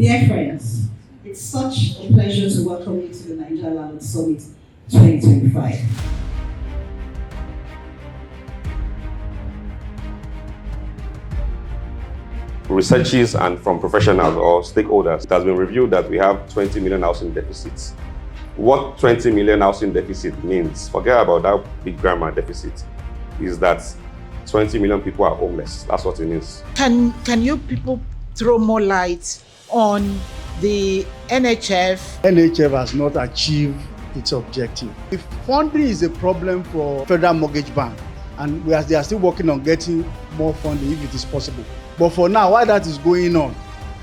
Dear friends, it's such a pleasure to welcome you to the Naija Landlord Summit 2025. Researchers and from professionals or stakeholders, it has been revealed that we have 20 million housing deficits. What 20 million housing deficit means, forget about that big grammar deficit, is that 20 million people are homeless. That's what it means. Can you people throw more light on the NHF? NHF has not achieved its objective. If funding is a problem for Federal Mortgage Bank, and they are still working on getting more funding if it is possible. But for now, while that is going on,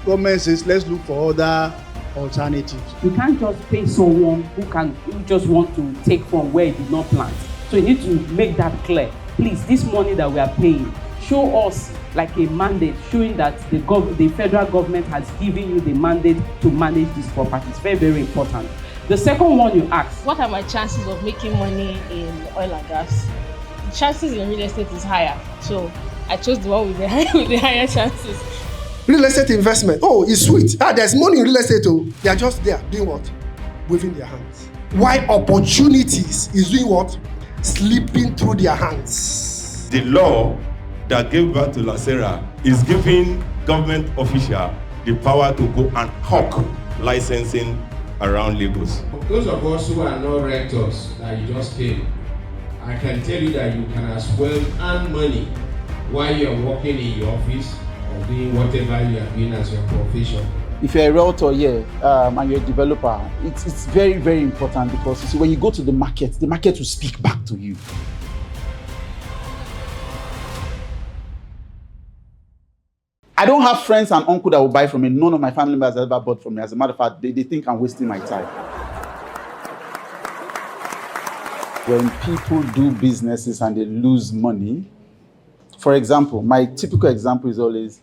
government says let's look for other alternatives. You can't just pay someone who just want to take from where he did not plant. So you need to make that clear. Please, this money that we are paying, show us like a mandate showing that the federal government has given you the mandate to manage these properties. Very, very important. The second one you asked, what are my chances of making money in oil and gas? The chances in real estate is higher. So I chose the one with the higher chances. Real estate investment. Oh, it's sweet. There's money in real estate. Oh, they are just there doing what? Waving their hands. Why opportunities is doing what? Slipping through their hands. The law that gave birth to Lacera is giving government official the power to go and hawk licensing around Lagos. Those of us who are not renters that you just came, I can tell you that you can as well earn money while you're working in your office or doing whatever you are doing as your profession. If you're a realtor and you're a developer, it's very, very important because you see, when you go to the market will speak back to you. I don't have friends and uncle that will buy from me. None of my family members have ever bought from me. As a matter of fact, they think I'm wasting my time. When people do businesses and they lose money, for example, my typical example is always,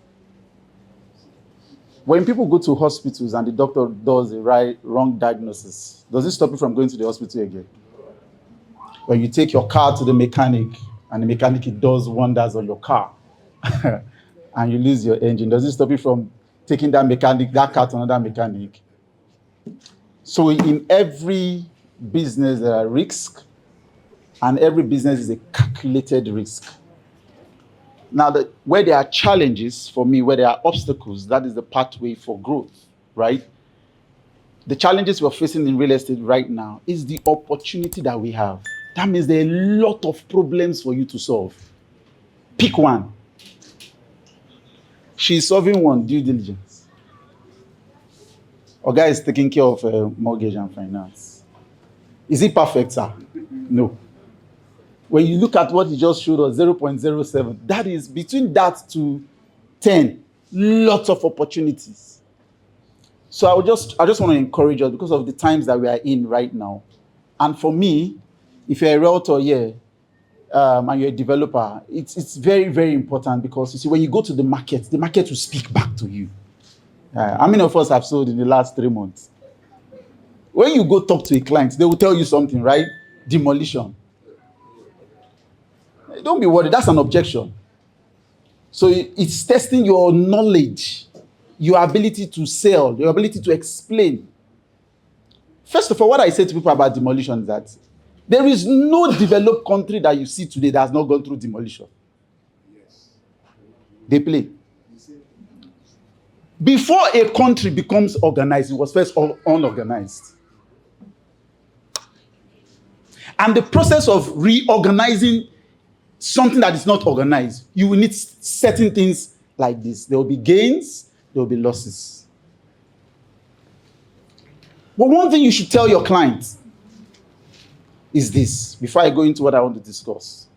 when people go to hospitals and the doctor does the wrong diagnosis, does it stop you from going to the hospital again? When you take your car to the mechanic and the mechanic does wonders on your car and you lose your engine, does it stop you from taking that car to another mechanic? So in every business there are risks, and every business is a calculated risk. Now, where there are challenges for me, where there are obstacles, that is the pathway for growth, right? The challenges we're facing in real estate right now is the opportunity that we have. That means there are a lot of problems for you to solve. Pick one. She's solving one, due diligence. Or guy is taking care of mortgage and finance. Is it perfect, sir? No. When you look at what he just showed us, 0.07, that is between that to 10, lots of opportunities. So I just want to encourage us because of the times that we are in right now. And for me, if you're a realtor and you're a developer, it's very, very important because you see, when you go to the market will speak back to you. How many of us have sold in the last 3 months? When you go talk to a client, they will tell you something, right? Demolition. Don't be worried, that's an objection. So it's testing your knowledge, your ability to sell, your ability to explain. First of all, what I say to people about demolition is that there is no developed country that you see today that has not gone through demolition. They play. Before a country becomes organized, it was first unorganized. And the process of reorganizing something that is not organized, you will need certain things like this. There will be gains, there will be losses. But one thing you should tell your clients is this, before I go into what I want to discuss.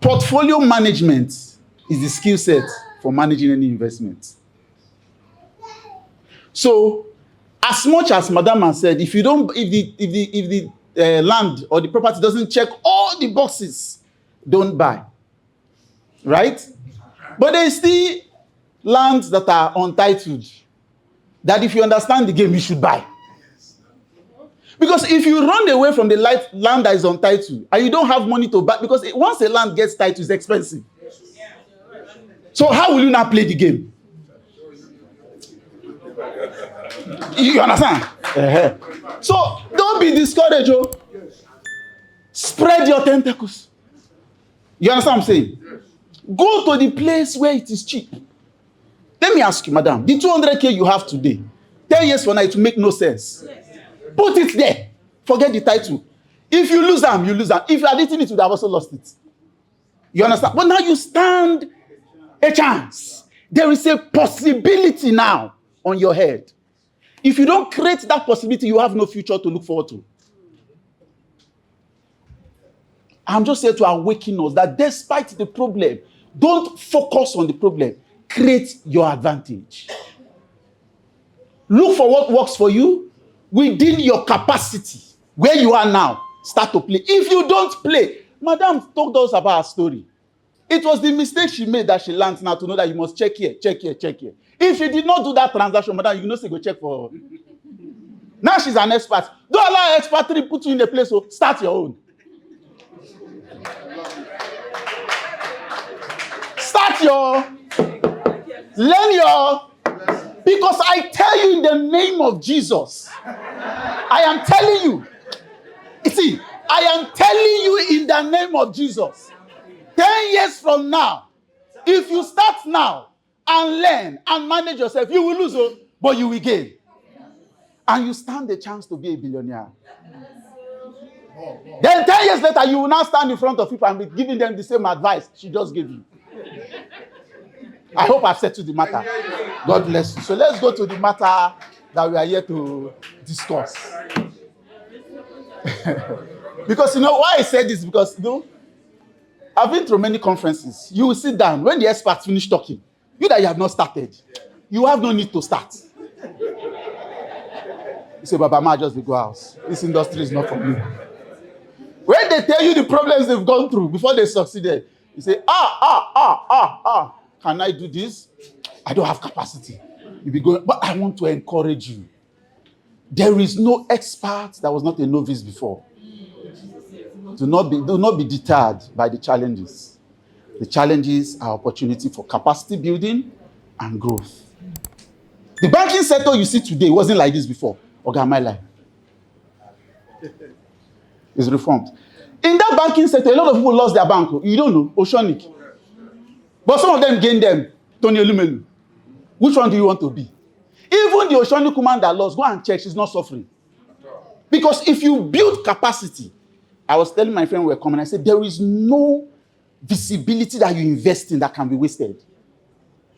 Portfolio management is the skill set for managing any investment. So, as much as Madam has said, if the land or the property doesn't check all the boxes, don't buy. Right? But there's still lands that are untitled, that if you understand the game, you should buy. Because if you run away from the land that is untitled and you don't have money to buy, because once a land gets titled, it's expensive. So how will you now play the game? You understand? So don't be discouraged. Oh. Spread your tentacles. You understand what I'm saying? Go to the place where it is cheap. Let me ask you, madam, the 200K you have today, 10 years from now, it will make no sense. Put it there. Forget the title. If you lose them, you lose them. If you had eaten it, you would have also lost it. You understand? But now you stand a chance. There is a possibility now on your head. If you don't create that possibility, you have no future to look forward to. I'm just here to awaken us that despite the problem, don't focus on the problem. Create your advantage. Look for what works for you within your capacity. Where you are now, start to play. If you don't play, Madam told us about her story. It was the mistake she made that she learned now to know that you must check here, check here, check here. If she did not do that transaction, Madam, you know, say go check for her. Now she's an expert. Don't allow expert to put you in a place, so start your own. Start your, learn your, because I tell you in the name of Jesus, I am telling you, you see, I am telling you in the name of Jesus, 10 years from now, if you start now and learn and manage yourself, you will lose, but you will gain. And you stand a chance to be a billionaire. Then 10 years later, you will now stand in front of people and be giving them the same advice she just gave you. I hope I've settled the matter. God bless you. So let's go to the matter that we are here to discuss. Because you know why I said this? Because you know, I've been through many conferences. You will sit down when the experts finish talking. You that you have not started, you have no need to start. You say, Baba Ma, just go house. This industry is not for me. When they tell you the problems they've gone through before they succeeded, you say, can I do this? I don't have capacity. You be going, but I want to encourage you. There is no expert that was not a novice before. Do not be deterred by the challenges. The challenges are opportunity for capacity building and growth. The banking sector you see today wasn't like this before. Okay, my life is reformed. In that banking sector, a lot of people lost their bank. You don't know, Oceanic. But some of them gained them. Tony Olumelu. Which one do you want to be? Even the Oceanic woman that lost, go and check, she's not suffering. Because if you build capacity, I was telling my friend we were coming, I said, there is no visibility that you invest in that can be wasted.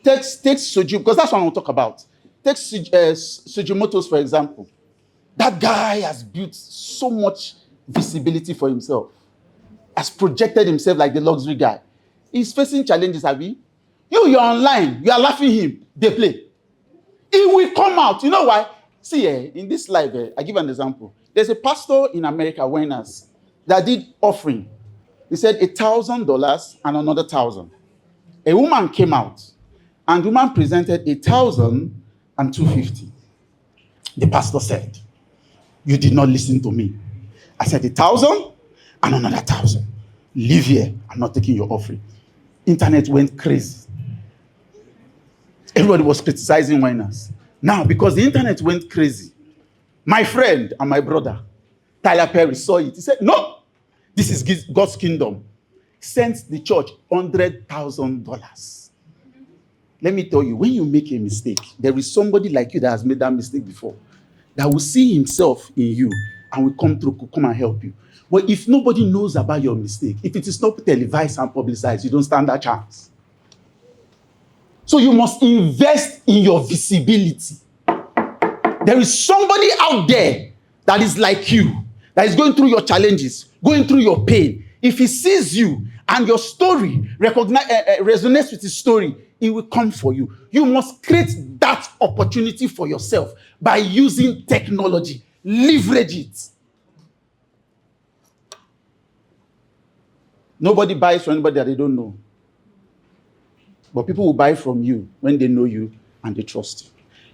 Take Soji, because that's what I want to talk about. Take Sujimoto's, for example. That guy has built so much visibility for himself. Has projected himself like the luxury guy. He's facing challenges, Abi. You're online. You are laughing him. They play. He will come out. You know why? See, in this life, I give an example. There's a pastor in America, Winners, that did offering. He said $1,000 and another 1,000. A woman came out, and the woman presented 1,000 and 250. The pastor said, you did not listen to me. I said 1,000 and another 1,000. Leave here. I'm not taking your offering. Internet went crazy. Everybody was criticizing Winners. Now, because the internet went crazy, my friend and my brother, Tyler Perry, saw it. He said, no, this is God's kingdom. Sent the church $100,000. Let me tell you, when you make a mistake, there is somebody like you that has made that mistake before, that will see himself in you and will come and help you. But if nobody knows about your mistake, if it is not televised and publicized, you don't stand that chance. So you must invest in your visibility. There is somebody out there that is like you, that is going through your challenges, going through your pain. If he sees you and your story resonates with his story, he will come for you. You must create that opportunity for yourself by using technology. Leverage it. Nobody buys from anybody that they don't know. But people will buy from you when they know you and they trust you.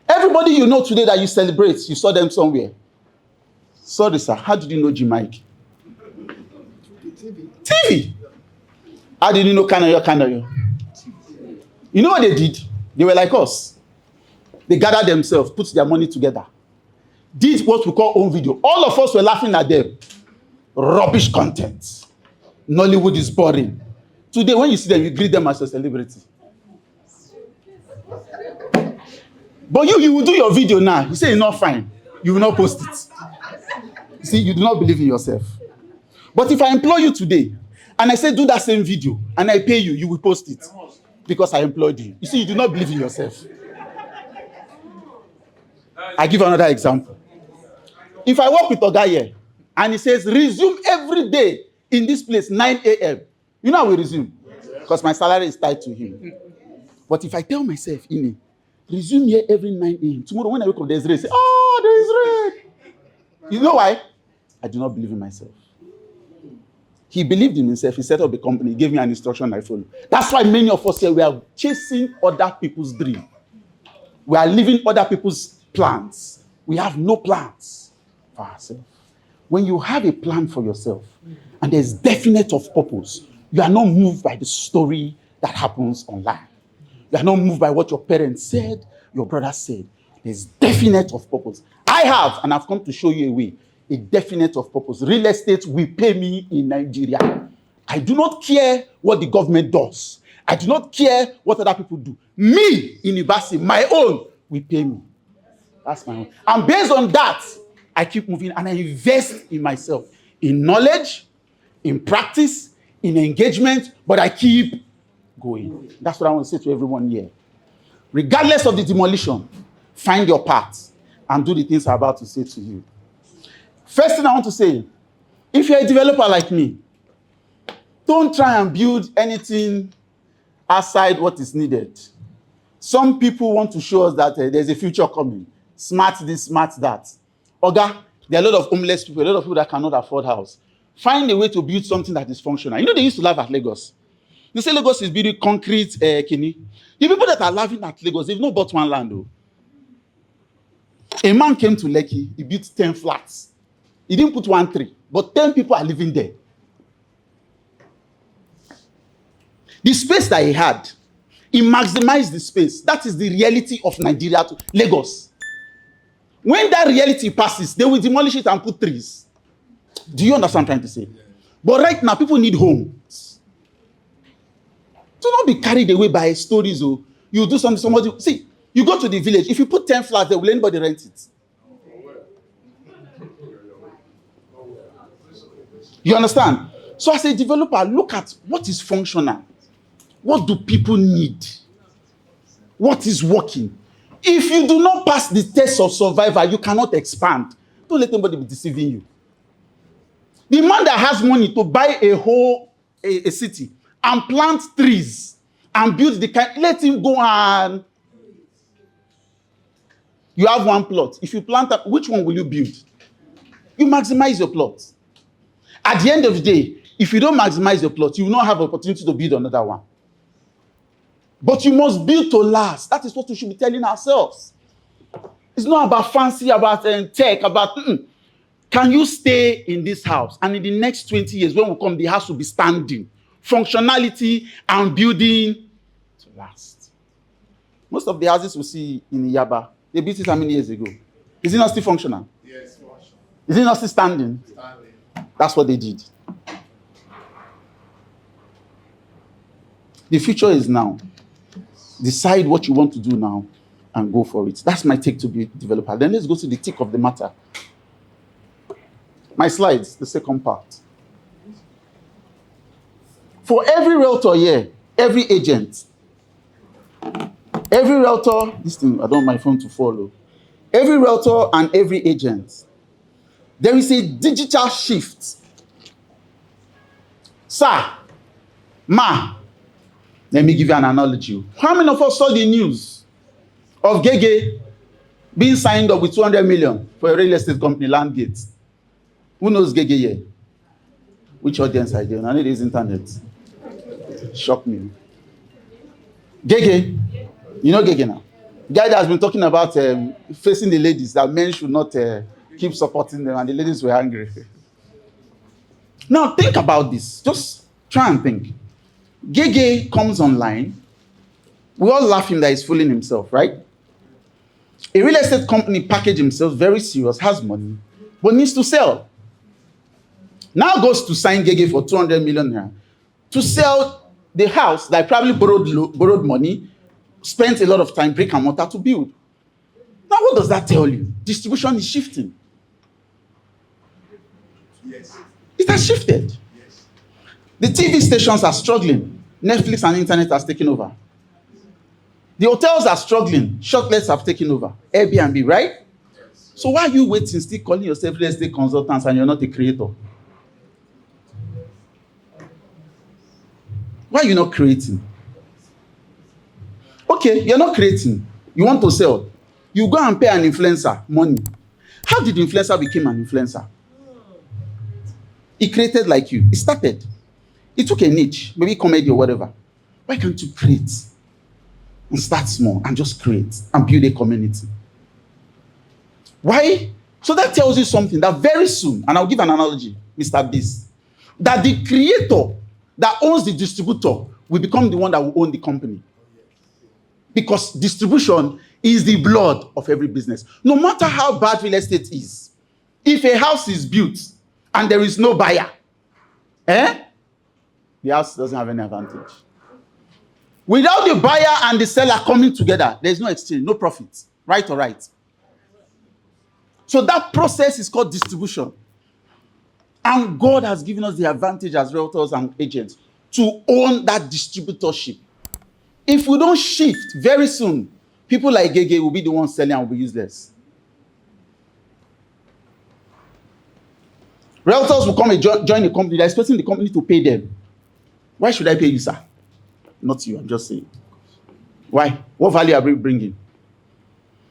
Everybody you know today that you celebrate, you saw them somewhere. Sorry, sir. How did you know Jim Mike? TV. How did you know Kanayo? You know what they did? They were like us. They gathered themselves, put their money together, did what we call own video. All of us were laughing at them. Rubbish content. Nollywood is boring. Today, when you see them, you greet them as a celebrity. But you will do your video now. You say it's not fine. You will not post it. You see, you do not believe in yourself. But if I employ you today, and I say do that same video, and I pay you, you will post it. Because I employed you. You see, you do not believe in yourself. I give another example. If I work with Oga here, and he says, resume every day in this place, 9 a.m. You know how we resume? Because my salary is tied to him. But if I tell myself, resume here every 9 a.m. Tomorrow when I wake up, there's rain. Say, oh, there's rain. You know why? I do not believe in myself. He believed in himself. He set up a company. He gave me an instruction I follow. That's why many of us here, we are chasing other people's dream. We are living other people's plans. We have no plans for ourselves. When you have a plan for yourself, and there's definite of purpose, you are not moved by the story that happens online. You are not moved by what your parents said, your brother said. There's definite of purpose. I have, and I've come to show you a way, a definite of purpose. Real estate will pay me in Nigeria. I do not care what the government does. I do not care what other people do. Me, in Bassey, my own, will pay me. That's my own. And based on that, I keep moving and I invest in myself, in knowledge, in practice, in engagement, but I keep going. That's what I want to say to everyone here. Regardless of the demolition, find your path and do the things I'm about to say to you. First thing I want to say, if you're a developer like me, don't try and build anything outside what is needed. Some people want to show us that there's a future coming. Smart this, smart that. Oga, there are a lot of homeless people, a lot of people that cannot afford house. Find a way to build something that is functional. You know, they used to laugh at Lagos. They say Lagos is building concrete, kidney. The people that are laughing at Lagos, they've not bought one land, though. A man came to Lekki, he built 10 flats. He didn't put 1 tree, but 10 people are living there. The space that he had, he maximized the space. That is the reality of Nigeria to Lagos. When that reality passes, they will demolish it and put trees. Do you understand what I'm trying to say? But right now, people need homes. Do not be carried away by stories. Oh, you do something, somebody. See, you go to the village. If you put 10 flats there, will anybody rent it? You understand? So as a developer, look at what is functional. What do people need? What is working? If you do not pass the test of survival, you cannot expand. Don't let anybody be deceiving you. The man that has money to buy a whole a city and plant trees and build the kind, let him go and... You have 1 plot. If you plant up, which one will you build? You maximize your plot. At the end of the day, if you don't maximize your plot, you will not have opportunity to build another one. But you must build to last. That is what we should be telling ourselves. It's not about fancy, about tech, about... Can you stay in this house? And in the next 20 years, when we come, the house will be standing. Functionality and building to last. Most of the houses we see in Yaba, they built it how many years ago? Is it not still functional? Yes. Is it not still standing? That's what they did. The future is now. Decide what you want to do now and go for it. That's my take to be a developer. Then let's go to the tick of the matter. My slides, the second part. For every realtor here, every agent, every realtor, this thing, I don't want my phone to follow. Every realtor and every agent, there is a digital shift. Sir, ma, let me give you an analogy. How many of us saw the news of Gege being signed up with 200 million for a real estate company, Landgate? Who knows Gege here? Which audience are there? I know this internet. Shock me. Gege, you know Gege now? Guy that has been talking about facing the ladies, that men should not keep supporting them, and the ladies were angry. Now think about this. Just try and think. Gege comes online, We all laugh him that he's fooling himself, right? A real estate company package himself very serious, has money, but needs to sell. Now goes to sign Gege for 200 million naira to sell the house that probably borrowed money, spent a lot of time, brick and mortar to build. Now what does that tell you? Distribution is shifting. Yes. It has shifted. Yes. The TV stations are struggling. Netflix and internet has taken over. The hotels are struggling. Shotlets have taken over. Airbnb, right? Yes. So why are you waiting, still calling yourself real estate consultants and you're not a creator? Why are you not creating? Okay, you're not creating. You want to sell. You go and pay an influencer money. How did the influencer become an influencer? He created like you. He started. He took a niche, maybe comedy or whatever. Why can't you create? And start small and just create and build a community. Why? So that tells you something that very soon, and I'll give an analogy, Mr. Beast, that the creator that owns the distributor will become the one that will own the company. Because distribution is the blood of every business. No matter how bad real estate is, if a house is built and there is no buyer, the house doesn't have any advantage. Without the buyer and the seller coming together, there is no exchange, no profit. Right or right? So that process is called distribution. And God has given us the advantage as realtors and agents to own that distributorship. If we don't shift very soon, people like Gege will be the ones selling and will be useless. Realtors will come and join the company. They're expecting the company to pay them. Why should I pay you, sir? Not you, I'm just saying. Why? What value are we bringing?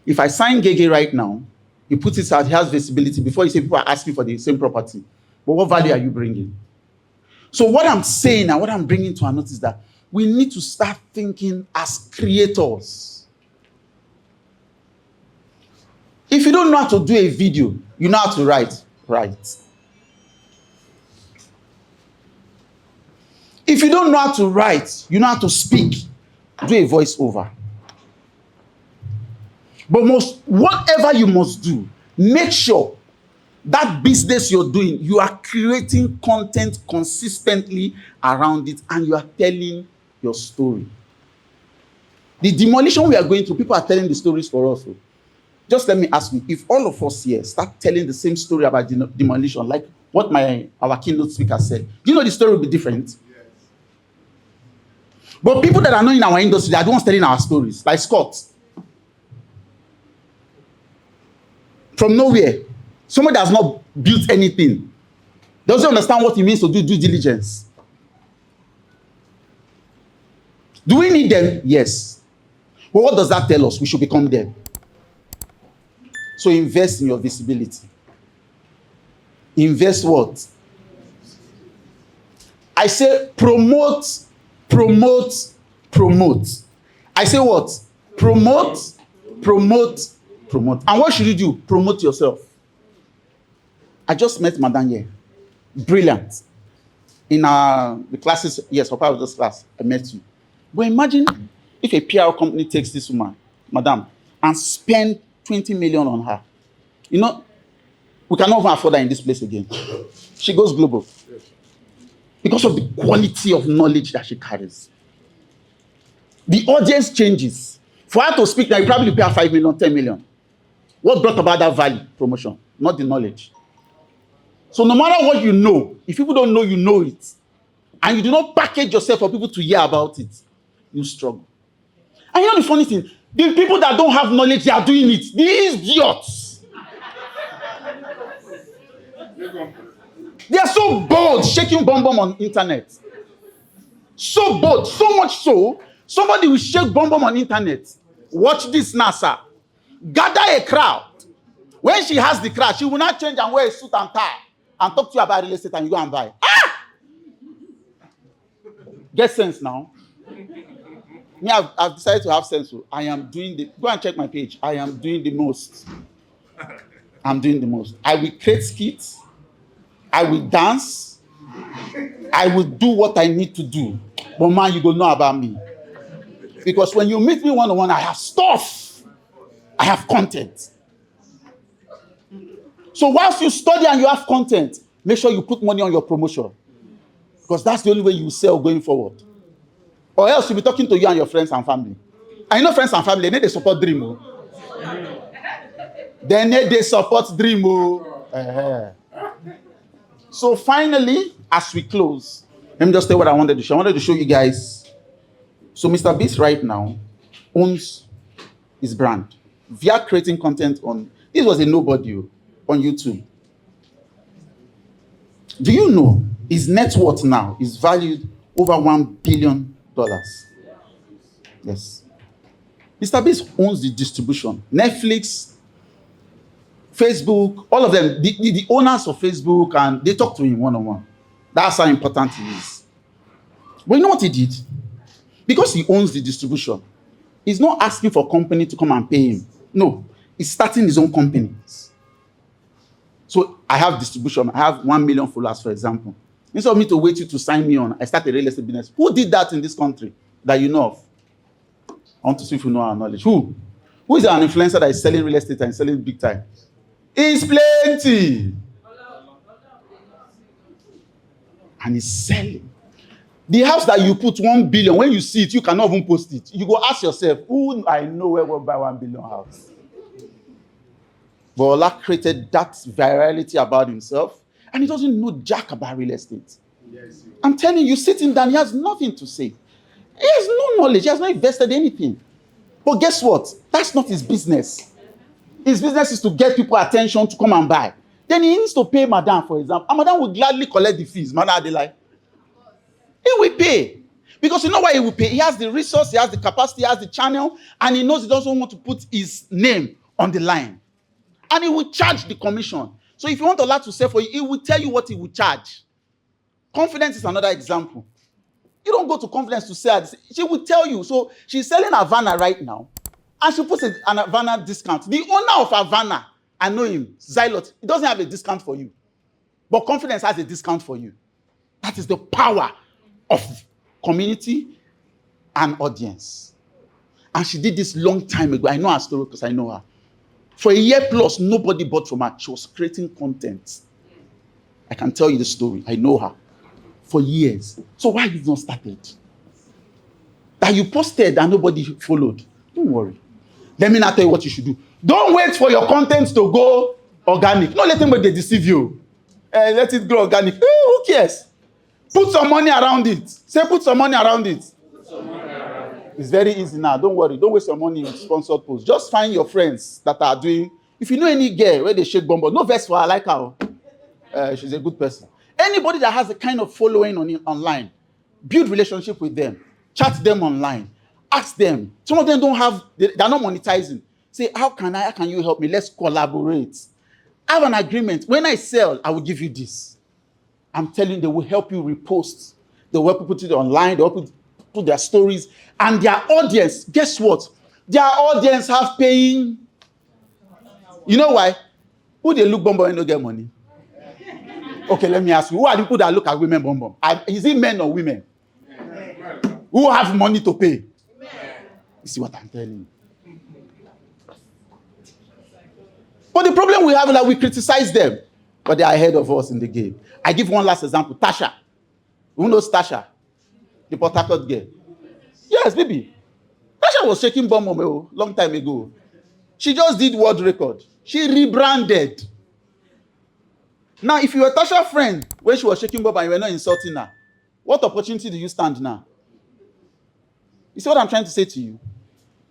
If I sign Gege right now, he puts it out, he has visibility. Before you say people are asking for the same property. But what value are you bringing? So what I'm saying and what I'm bringing to our notice is that we need to start thinking as creators. If you don't know how to do a video, you know how to write. Write. If you don't know how to write, you know how to speak. Do a voiceover. But whatever you must do, make sure that business you're doing, you are creating content consistently around it and you are telling your story. The demolition we are going through, people are telling the stories for us. Just let me ask you, if all of us here start telling the same story about demolition, like what our keynote speaker said, do you know the story will be different? Yes. But people that are not in our industry, they are the ones telling our stories, like Scott. From nowhere. Somebody that has not built anything doesn't understand what it means to do due diligence. Do we need them? Yes. But what does that tell us? We should become them. So invest in your visibility. Invest what? I say promote, promote, promote. I say what? Promote, promote, promote. And what should you do? Promote yourself. I just met Madam here. Brilliant. In the classes, yes, for part of this class, I met you. But imagine if a PR company takes this woman, Madam, and spend 20 million on her. You know, we cannot even afford her in this place again. She goes global. Because of the quality of knowledge that she carries. The audience changes. For her to speak now, you probably pay her 5 million, 10 million. What brought about that value? Promotion, not the knowledge. So no matter what you know, if people don't know, you know it. And you do not package yourself for people to hear about it, you struggle. And you know the funny thing? The people that don't have knowledge, they are doing it. These idiots. They are so bold, shaking bomb on internet. So bold, so much so, somebody will shake bomb on internet. Watch this now, sir. Gather a crowd. When she has the crowd, she will not change and wear a suit and tie and talk to you about real estate and you go and buy. Ah! Get sense now. Me, I've decided to have sense. So I am doing go and check my page. I am doing the most. I'm doing the most. I will create skits. I will dance. I will do what I need to do. But man, you don't know about me. Because when you meet me one-on-one, I have stuff. I have content. So whilst you study and you have content, make sure you put money on your promotion. Because that's the only way you sell going forward. Or else you'll be talking to you and your friends and family. I know friends and family, they support Dream. Oh. They support Dream. Oh. So finally, as we close, let me just tell you what I wanted to show. I wanted to show you guys. So Mr. Beast right now owns his brand. Via creating content on, this was a nobody on YouTube. Do you know his net worth now is valued over $1 billion? Yes. Mr. Beast owns the distribution. Netflix, Facebook, all of them, the owners of Facebook, and they talk to him one-on-one. That's how important he is. But you know what he did? Because he owns the distribution, he's not asking for a company to come and pay him. No, he's starting his own companies. So I have distribution. I have 1 million followers, for example. Instead of me to wait you to sign me on, I start a real estate business. Who did that in this country that you know of? I want to see if you know our knowledge. Who? Who is an influencer that is selling real estate and selling big time? It's plenty. And he's selling. The house that you put 1 billion, when you see it, you cannot even post it. You go ask yourself, who I know where will buy 1 billion house? But Allah created that virality about himself, and he doesn't know jack about real estate. Yes. I'm telling you, sitting down, he has nothing to say. He has no knowledge. He has not invested anything. But guess what? That's not his business. His business is to get people attention to come and buy. Then he needs to pay Madam, for example. And Madam will gladly collect the fees. Madam Adelaide. He will pay. Because you know why he will pay? He has the resource, he has the capacity, he has the channel, and he knows he doesn't want to put his name on the line. And he will charge the commission. So if you want Allah to sell for you, he will tell you what he will charge. Confidence is another example. You don't go to Confidence to sell. She will tell you. So she's selling Havana right now. And she puts an Havana discount. The owner of Havana, I know him, Zylot, he doesn't have a discount for you. But Confidence has a discount for you. That is the power of community and audience. And she did this long time ago. I know her story because I know her. For a year plus, nobody bought from her. She was creating content. I can tell you the story. I know her. For years. So why you not started? That you posted and nobody followed. Don't worry. Let me not tell you what you should do. Don't wait for your content to go organic. Don't let anybody deceive you. Let it go organic. Who cares? Put some money around it. Say put some money around it. It's very easy now. Don't worry. Don't waste your money in sponsored posts. Just find your friends that are doing. If you know any girl where they shake bomb, no vex for her, I like her. She's a good person. Anybody that has a kind of following online, build relationship with them. Chat them online. Ask them. Some of them don't have, they're not monetizing. Say, how can you help me? Let's collaborate. Have an agreement. When I sell, I will give you this. I'm telling you, they will help you repost. They will help you put it online. They will help you put their stories. And their audience, guess what? Their audience have paying. You know why? Who they look bomb and don't get money? Okay, let me ask you. Who are the people that look at women bomb? Is it men or women? Who have money to pay? You see what I'm telling you? But the problem we have is that we criticize them, but they are ahead of us in the game. I give one last example. Tasha. Who knows Tasha? The Port Harcourt girl. Yes, baby. Tasha was shaking bomb long time ago. She just did world record. She rebranded. Now, if you were Tasha's friend when she was shaking bomb and you were not insulting her, what opportunity do you stand now? You see what I'm trying to say to you?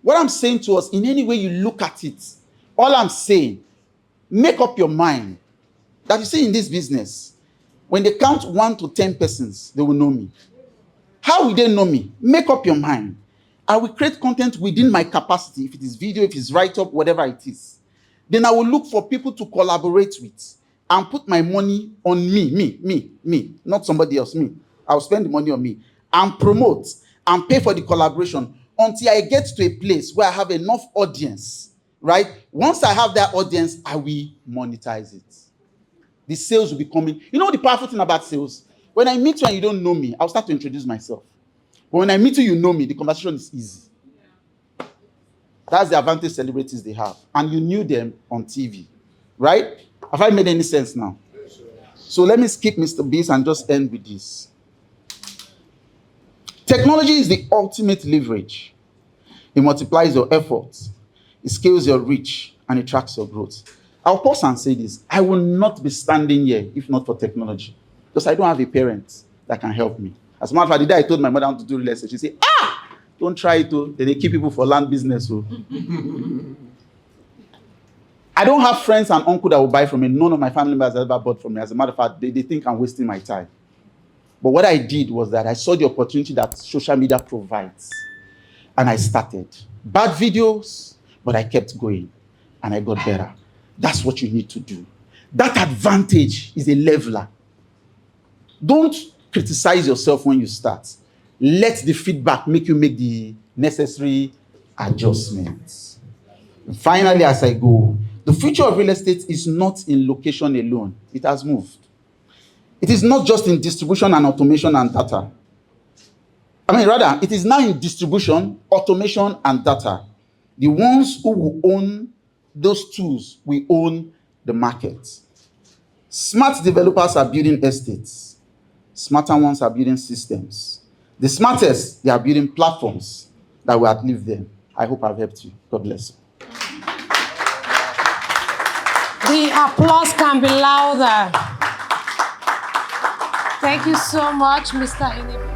What I'm saying to us, in any way you look at it, all I'm saying, make up your mind that you see in this business, when they count 1 to 10 persons, they will know me. How will they know me? Make up your mind. I will create content within my capacity, if it is video, if it's write-up, whatever it is. Then I will look for people to collaborate with and put my money on me, not somebody else, me. I'll spend the money on me and promote and pay for the collaboration until I get to a place where I have enough audience, right? Once I have that audience, I will monetize it. The sales will be coming. You know the powerful thing about sales? When I meet you and you don't know me, I'll start to introduce myself. But when I meet you, you know me, the conversation is easy. That's the advantage celebrities they have. And you knew them on TV, right? Have I made any sense now? So let me skip Mr. Beast and just end with this. Technology is the ultimate leverage. It multiplies your efforts, it scales your reach, and it tracks your growth. I'll pause and say this. I will not be standing here if not for technology. Because I don't have a parent that can help me. As a matter of fact, the day I told my mother I want to do real estate, she said, don't try it. Then they keep people for land business. So. I don't have friends and uncle that will buy from me. None of my family members have ever bought from me. As a matter of fact, they think I'm wasting my time. But what I did was that I saw the opportunity that social media provides. And I started. Bad videos, but I kept going. And I got better. That's what you need to do. That advantage is a leveler. Don't criticize yourself when you start. Let the feedback make you make the necessary adjustments. And finally, as I go, the future of real estate is not in location alone. It has moved. It is not just in distribution and automation and data. Rather, it is now in distribution, automation, and data. The ones who will own those tools will own the market. Smart developers are building estates. Smarter ones are building systems. The smartest, they are building platforms that will outlive them. I hope I've helped you. God bless you. The applause can be louder. Thank you so much, Mr. Inib.